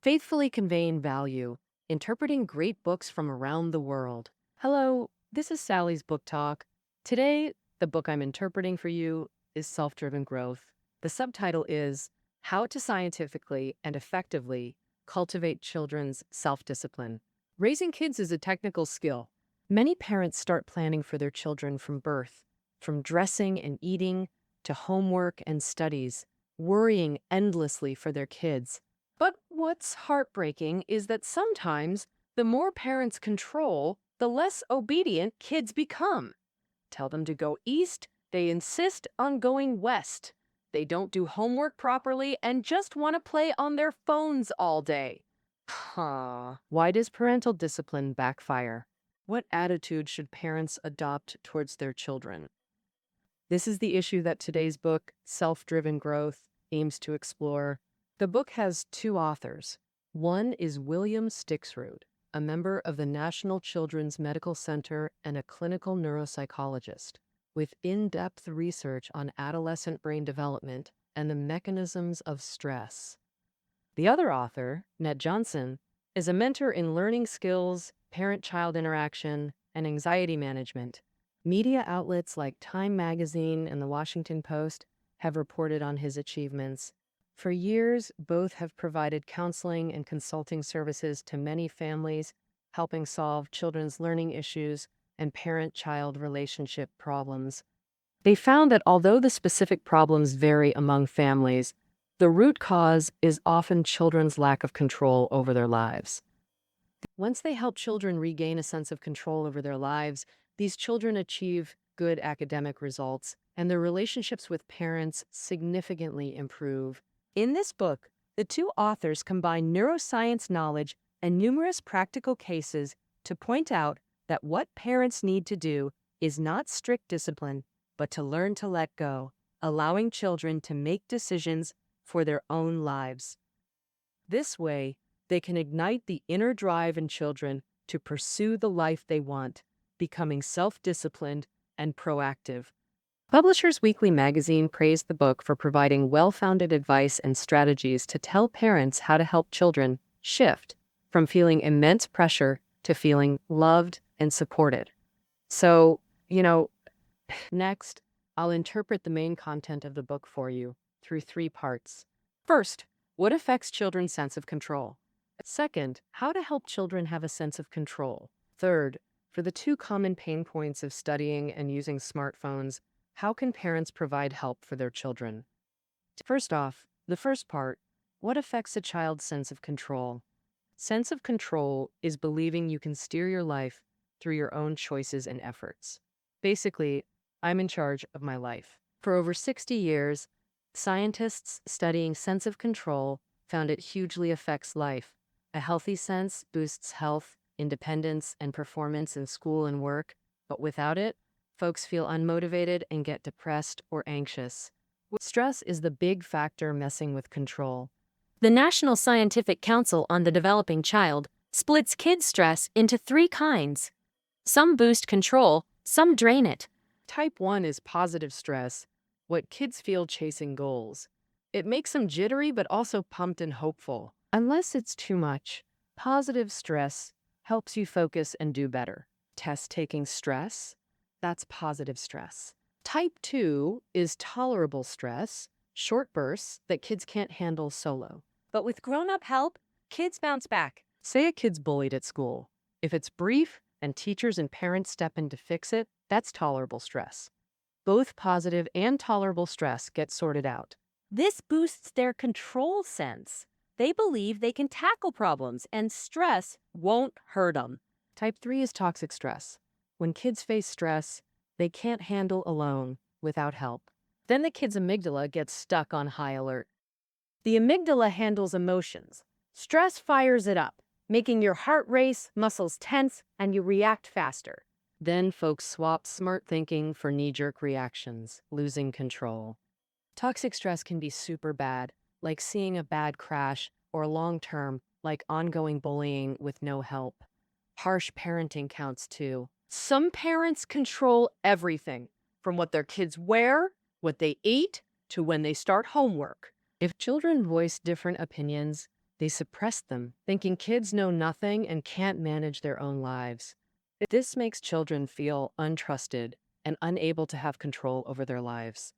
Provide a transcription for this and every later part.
faithfully conveying value, interpreting great books from around the world. Hello, this is Sally's Book Talk. Today, the book I'm interpreting for you is Self-Driven Growth. The subtitle is How to Scientifically and Effectively Cultivate Children's Self-Discipline. Raising kids is a technical skill. Many parents start planning for their children from birth, from dressing and eating to homework and studies, worrying endlessly for their kids. But what's heartbreaking is that sometimes the more parents control, the less obedient kids become. Tell them to go east, they insist on going west. They don't do homework properly and just want to play on their phones all day. Why does parental discipline backfire? What attitude should parents adopt towards their children? This is the issue that today's book, Self-Driven Growth, aims to explore. The book has two authors. One is William Stixrud, a member of the National Children's Medical Center and a clinical neuropsychologist, with in-depth research on adolescent brain development and the mechanisms of stress. The other author, Ned Johnson, is a mentor in learning skills, parent-child interaction, and anxiety management. Media outlets like Time Magazine and The Washington Post have reported on his achievements. For years, both have provided counseling and consulting services to many families, helping solve children's learning issues and parent-child relationship problems. They found that although the specific problems vary among families, the root cause is often children's lack of control over their lives. Once they help children regain a sense of control over their lives, these children achieve good academic results, and their relationships with parents significantly improve. In this book, the two authors combine neuroscience knowledge and numerous practical cases to point out that what parents need to do is not strict discipline, but to learn to let go, allowing children to make decisions for their own lives. This way, they can ignite the inner drive in children to pursue the life they want, becoming self-disciplined and proactive. Publishers Weekly magazine praised the book for providing well-founded advice and strategies to tell parents how to help children shift from feeling immense pressure to feeling loved and supported. So, next, I'll interpret the main content of the book for you through three parts. First, what affects children's sense of control? Second, how to help children have a sense of control. Third, for the two common pain points of studying and using smartphones, how can parents provide help for their children? First off, the first part, what affects a child's sense of control? Sense of control is believing you can steer your life through your own choices and efforts. Basically, I'm in charge of my life. For over 60 years, scientists studying sense of control found it hugely affects life. A healthy sense boosts health, independence, and performance in school and work, but without it, folks feel unmotivated and get depressed or anxious. Stress is the big factor messing with control. The National Scientific Council on the Developing Child splits kids' stress into three kinds. Some boost control, some drain it. Type 1 is positive stress, what kids feel chasing goals. It makes them jittery but also pumped and hopeful. Unless it's too much, positive stress helps you focus and do better. Test-taking stress, that's positive stress. Type 2 is tolerable stress, short bursts that kids can't handle solo. But with grown-up help, kids bounce back. Say a kid's bullied at school. If it's brief and teachers and parents step in to fix it, that's tolerable stress. Both positive and tolerable stress get sorted out. This boosts their control sense. They believe they can tackle problems and stress won't hurt them. Type 3 is toxic stress. When kids face stress, they can't handle alone without help. Then the kid's amygdala gets stuck on high alert. The amygdala handles emotions. Stress fires it up, making your heart race, muscles tense, and you react faster. Then folks swap smart thinking for knee-jerk reactions, losing control. Toxic stress can be super bad, like seeing a bad crash, or long-term, like ongoing bullying with no help. Harsh parenting counts too. Some parents control everything, from what their kids wear, what they eat, to when they start homework. If children voice different opinions, They suppress them, thinking kids know nothing and can't manage their own lives. This makes children feel untrusted and unable to have control over their lives.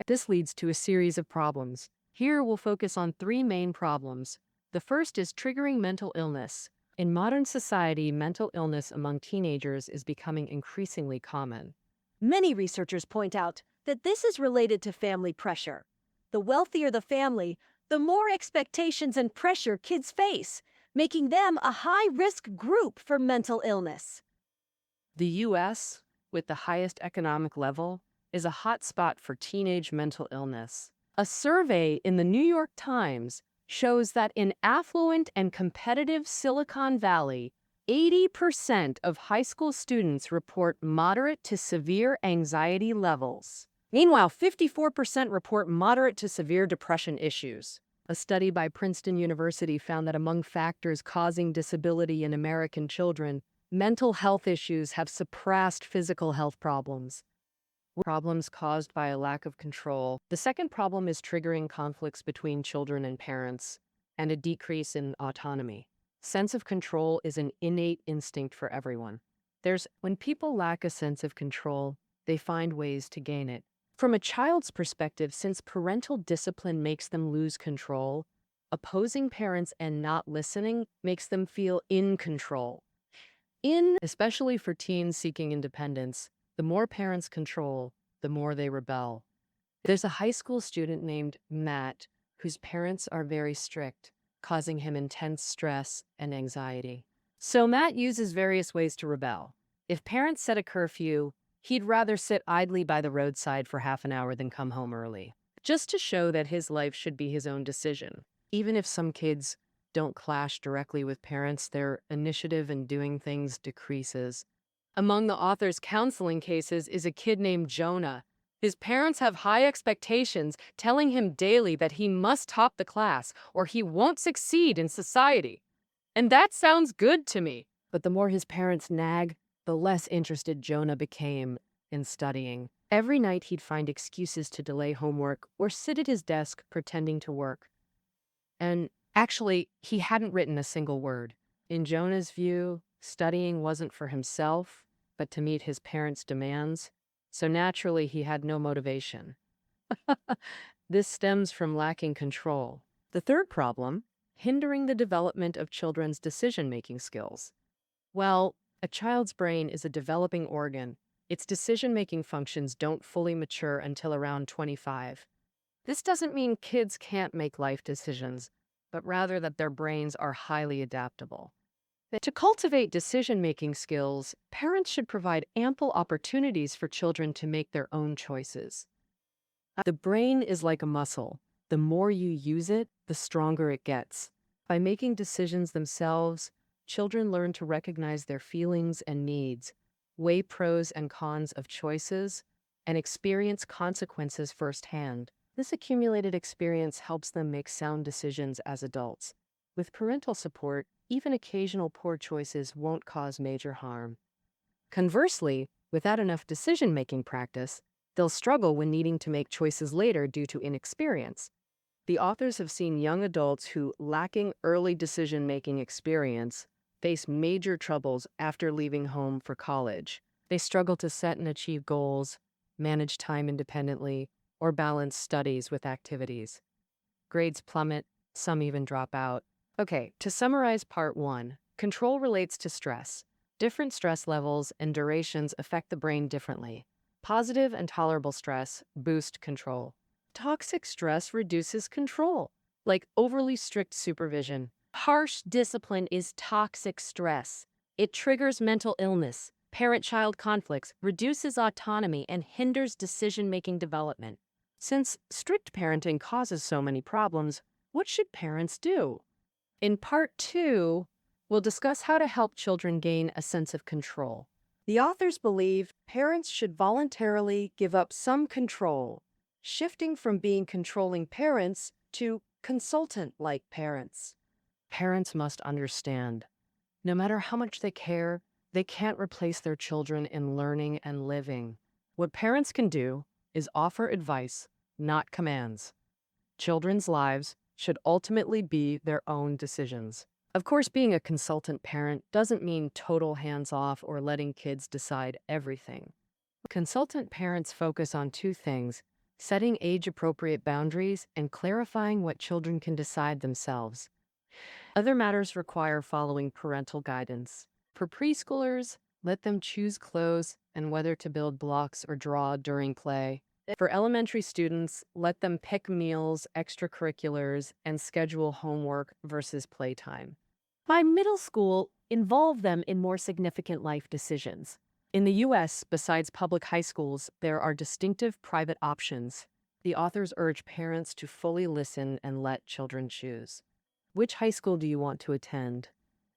This leads to a series of problems. Here we'll focus on three main problems. The first is triggering mental illness. In modern society, mental illness among teenagers is becoming increasingly common. Many researchers point out that this is related to family pressure. The wealthier the family, the more expectations and pressure kids face, making them a high-risk group for mental illness. The U.S., with the highest economic level, is a hotspot for teenage mental illness. A survey in the New York Times shows that in affluent and competitive Silicon Valley, 80% of high school students report moderate to severe anxiety levels. Meanwhile, 54% report moderate to severe depression issues. A study by Princeton University found that among factors causing disability in American children, mental health issues have surpassed physical health problems. Problems caused by a lack of control. The second problem is triggering conflicts between children and parents and a decrease in autonomy. Sense of control is an innate instinct for everyone. When people lack a sense of control, they find ways to gain it. From a child's perspective, since parental discipline makes them lose control, opposing parents and not listening makes them feel in control. Especially for teens seeking independence, the more parents control, the more they rebel. There's a high school student named Matt whose parents are very strict, causing him intense stress and anxiety. So Matt uses various ways to rebel. If parents set a curfew, he'd rather sit idly by the roadside for half an hour than come home early, just to show that his life should be his own decision. Even if some kids don't clash directly with parents, their initiative in doing things decreases. Among the author's counseling cases is a kid named Jonah. His parents have high expectations, telling him daily that he must top the class or he won't succeed in society. And that sounds good to me. But the more his parents nag, the less interested Jonah became in studying. Every night he'd find excuses to delay homework or sit at his desk pretending to work. And actually, he hadn't written a single word. In Jonah's view, studying wasn't for himself, but to meet his parents' demands. So naturally, he had no motivation. This stems from lacking control. The third problem, hindering the development of children's decision-making skills. Well, a child's brain is a developing organ. Its decision-making functions don't fully mature until around 25. This doesn't mean kids can't make life decisions, but rather that their brains are highly adaptable. To cultivate decision-making skills, parents should provide ample opportunities for children to make their own choices. The brain is like a muscle. The more you use it, the stronger it gets. By making decisions themselves, children learn to recognize their feelings and needs, weigh pros and cons of choices, and experience consequences firsthand. This accumulated experience helps them make sound decisions as adults. With parental support, even occasional poor choices won't cause major harm. Conversely, without enough decision-making practice, they'll struggle when needing to make choices later due to inexperience. The authors have seen young adults who, lacking early decision-making experience, face major troubles after leaving home for college. They struggle to set and achieve goals, manage time independently, or balance studies with activities. Grades plummet, some even drop out. Okay, to summarize part 1, control relates to stress. Different stress levels and durations affect the brain differently. Positive and tolerable stress boost control. Toxic stress reduces control, like overly strict supervision. Harsh discipline is toxic stress. It triggers mental illness, parent-child conflicts, reduces autonomy, and hinders decision-making development. Since strict parenting causes so many problems, what should parents do? In part 2, we'll discuss how to help children gain a sense of control. The authors believe parents should voluntarily give up some control, shifting from being controlling parents to consultant-like parents. Parents must understand, no matter how much they care, they can't replace their children in learning and living. What parents can do is offer advice, not commands. Children's lives should ultimately be their own decisions. Of course, being a consultant parent doesn't mean total hands-off or letting kids decide everything. Consultant parents focus on two things: setting age-appropriate boundaries and clarifying what children can decide themselves. Other matters require following parental guidance. For preschoolers, let them choose clothes and whether to build blocks or draw during play. For elementary students, let them pick meals, extracurriculars, and schedule homework versus playtime. By middle school, involve them in more significant life decisions. In the US, besides public high schools, there are distinctive private options. The authors urge parents to fully listen and let children choose. Which high school do you want to attend?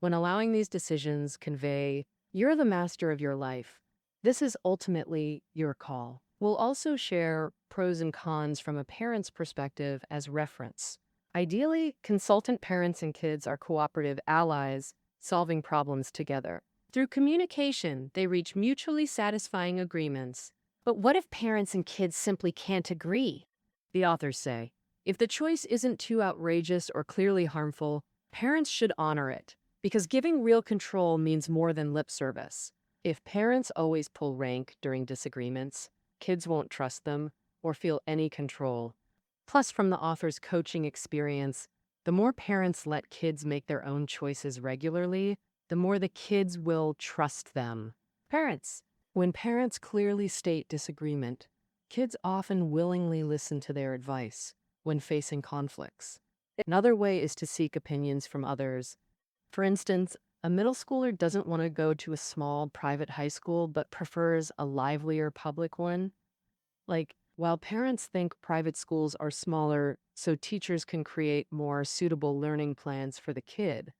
When allowing these decisions, convey, you're the master of your life. This is ultimately your call. We'll also share pros and cons from a parent's perspective as reference. Ideally, consultant parents and kids are cooperative allies, solving problems together. Through communication, they reach mutually satisfying agreements. But what if parents and kids simply can't agree? The authors say, if the choice isn't too outrageous or clearly harmful, parents should honor it, because giving real control means more than lip service. If parents always pull rank during disagreements, kids won't trust them or feel any control. Plus, from the author's coaching experience, the more parents let kids make their own choices regularly, the more the kids will trust them. Parents. When parents clearly state disagreement, kids often willingly listen to their advice when facing conflicts. Another way is to seek opinions from others. For instance, a middle schooler doesn't want to go to a small private high school but prefers a livelier public one. While parents think private schools are smaller, so teachers can create more suitable learning plans for the kid.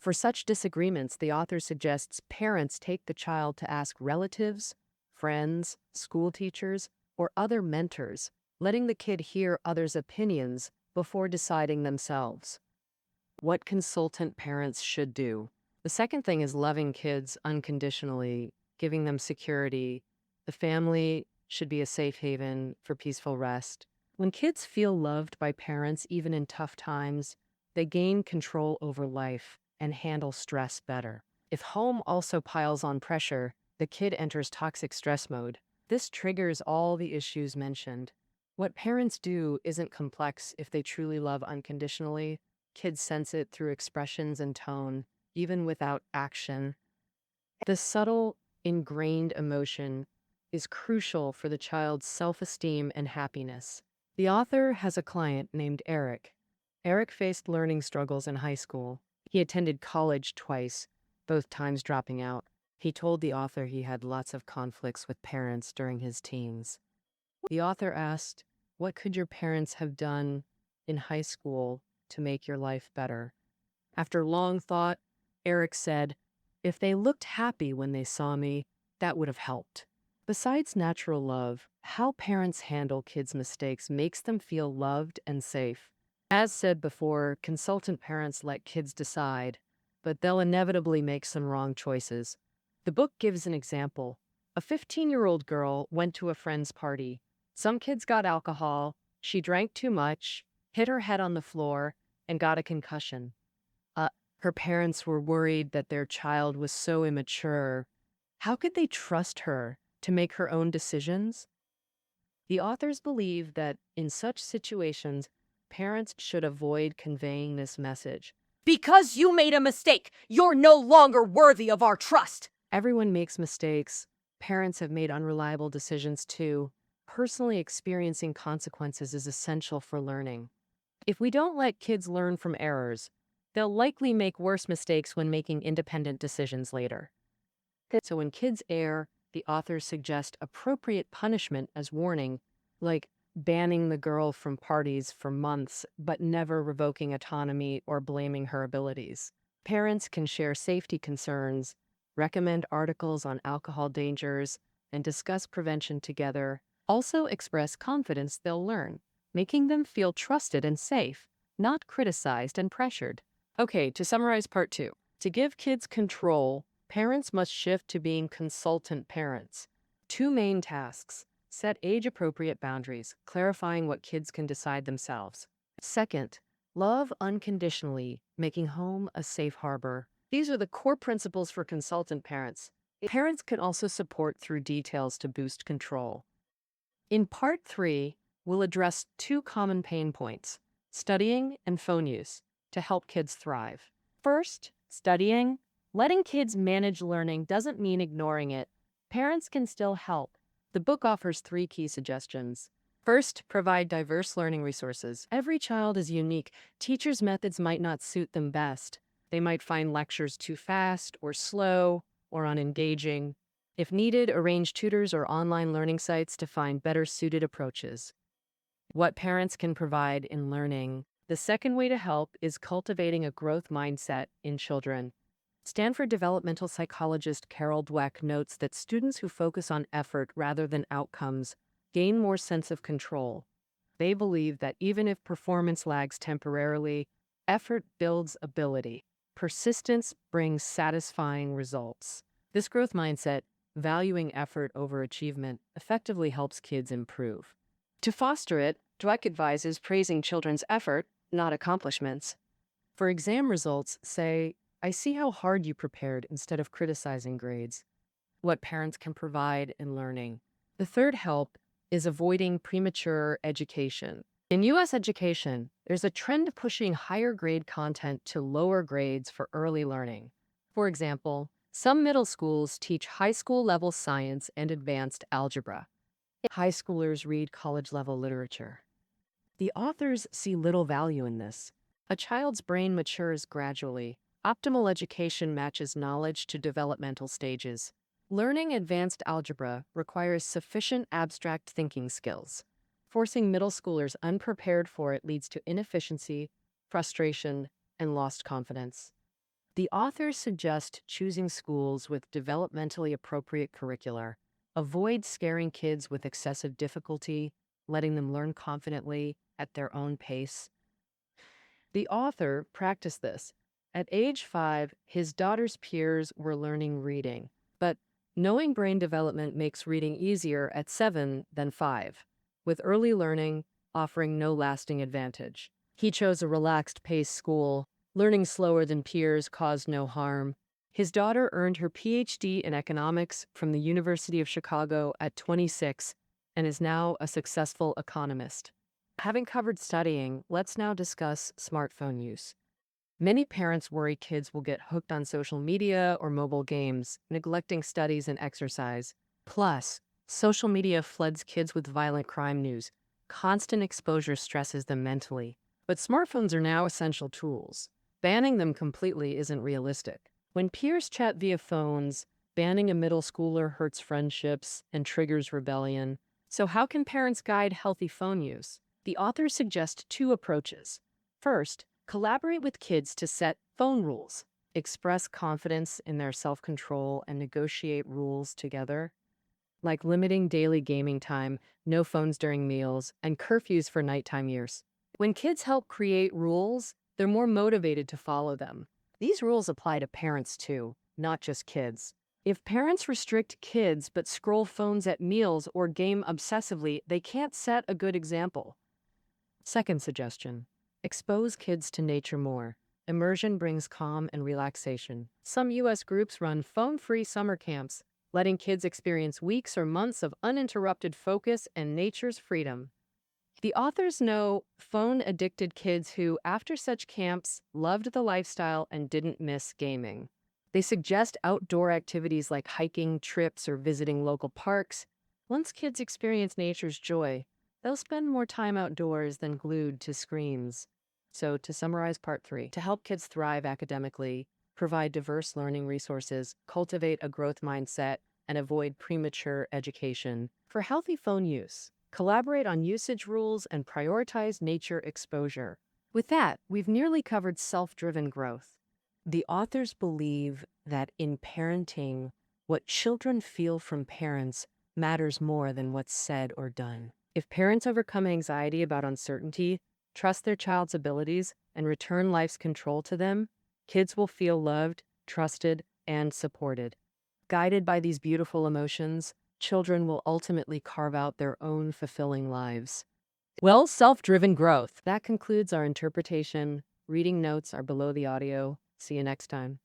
For such disagreements, the author suggests parents take the child to ask relatives, friends, school teachers, or other mentors, letting the kid hear others' opinions before deciding themselves. What consultant parents should do. The second thing is loving kids unconditionally, giving them security. The family should be a safe haven for peaceful rest. When kids feel loved by parents, even in tough times, they gain control over life and handle stress better. If home also piles on pressure, the kid enters toxic stress mode. This triggers all the issues mentioned. What parents do isn't complex if they truly love unconditionally. Kids sense it through expressions and tone, even without action. The subtle, ingrained emotion is crucial for the child's self-esteem and happiness. The author has a client named Eric. Eric faced learning struggles in high school. He attended college twice, both times dropping out. He told the author he had lots of conflicts with parents during his teens. The author asked, what could your parents have done in high school to make your life better? After long thought, Eric said, if they looked happy when they saw me, that would have helped. Besides natural love, how parents handle kids' mistakes makes them feel loved and safe. As said before, consultant parents let kids decide, but they'll inevitably make some wrong choices. The book gives an example. A 15-year-old girl went to a friend's party. Some kids got alcohol, she drank too much, hit her head on the floor, and got a concussion. Her parents were worried that their child was so immature. How could they trust her to make her own decisions? The authors believe that in such situations, parents should avoid conveying this message. Because you made a mistake, you're no longer worthy of our trust. Everyone makes mistakes. Parents have made unreliable decisions too. Personally experiencing consequences is essential for learning. If we don't let kids learn from errors, they'll likely make worse mistakes when making independent decisions later. So when kids err, the authors suggest appropriate punishment as warning, like banning the girl from parties for months, but never revoking autonomy or blaming her abilities. Parents can share safety concerns, recommend articles on alcohol dangers, and discuss prevention together. Also express confidence they'll learn, making them feel trusted and safe, not criticized and pressured. Okay, to summarize part 2. To give kids control, parents must shift to being consultant parents. 2 main tasks. Set age-appropriate boundaries, clarifying what kids can decide themselves. Second, Love unconditionally, making home a safe harbor. These are the core principles for consultant parents. Parents can also support through details to boost control. In part 3, we'll address two common pain points, studying and phone use, to help kids thrive. First, studying. Letting kids manage learning doesn't mean ignoring it. Parents can still help. The book offers 3 key suggestions. First, provide diverse learning resources. Every child is unique. Teachers' methods might not suit them best. They might find lectures too fast or slow or unengaging. If needed, arrange tutors or online learning sites to find better suited approaches. What parents can provide in learning. The second way to help is cultivating a growth mindset in children. Stanford developmental psychologist Carol Dweck notes that students who focus on effort rather than outcomes gain more sense of control. They believe that even if performance lags temporarily, effort builds ability. Persistence brings satisfying results. This growth mindset, valuing effort over achievement, effectively helps kids improve. To foster it, Dweck advises praising children's effort, not accomplishments. For exam results, say, "I see how hard you prepared," instead of criticizing grades. What parents can provide in learning. The third help is avoiding premature education. In U.S. education, there's a trend pushing higher grade content to lower grades for early learning. For example, some middle schools teach high school level science and advanced algebra. High schoolers read college level literature. The authors see little value in this. A child's brain matures gradually. Optimal education matches knowledge to developmental stages. Learning advanced algebra requires sufficient abstract thinking skills. Forcing middle schoolers unprepared for it leads to inefficiency, frustration, and lost confidence. The authors suggest choosing schools with developmentally appropriate curricula. Avoid scaring kids with excessive difficulty, letting them learn confidently at their own pace. The author practiced this. At age 5, his daughter's peers were learning reading, but knowing brain development makes reading easier at 7 than 5, with early learning offering no lasting advantage. He chose a relaxed pace school. Learning slower than peers caused no harm. His daughter earned her PhD in economics from the University of Chicago at 26 and is now a successful economist. Having covered studying, let's now discuss smartphone use. Many parents worry kids will get hooked on social media or mobile games, neglecting studies and exercise. Plus, social media floods kids with violent crime news. Constant exposure stresses them mentally. But smartphones are now essential tools. Banning them completely isn't realistic. When peers chat via phones, banning a middle schooler hurts friendships and triggers rebellion. So how can parents guide healthy phone use? The authors suggest 2 approaches. First, collaborate with kids to set phone rules. Express confidence in their self-control and negotiate rules together, like limiting daily gaming time, no phones during meals, and curfews for nighttime use. When kids help create rules, they're more motivated to follow them. These rules apply to parents too, not just kids. If parents restrict kids but scroll phones at meals or game obsessively, they can't set a good example. Second suggestion, expose kids to nature more. Immersion brings calm and relaxation. Some U.S. groups run phone-free summer camps, letting kids experience weeks or months of uninterrupted focus and nature's freedom. The authors know phone-addicted kids who, after such camps, loved the lifestyle and didn't miss gaming. They suggest outdoor activities like hiking, trips, or visiting local parks. Once kids experience nature's joy, they'll spend more time outdoors than glued to screens. So, to summarize part 3, to help kids thrive academically, provide diverse learning resources, cultivate a growth mindset, and avoid premature education. For healthy phone use, collaborate on usage rules and prioritize nature exposure. With that, we've nearly covered self-driven growth. The authors believe that in parenting, what children feel from parents matters more than what's said or done. If parents overcome anxiety about uncertainty, trust their child's abilities, and return life's control to them, kids will feel loved, trusted, and supported. Guided by these beautiful emotions, children will ultimately carve out their own fulfilling lives. Well, self-driven growth. That concludes our interpretation. Reading notes are below the audio. See you next time.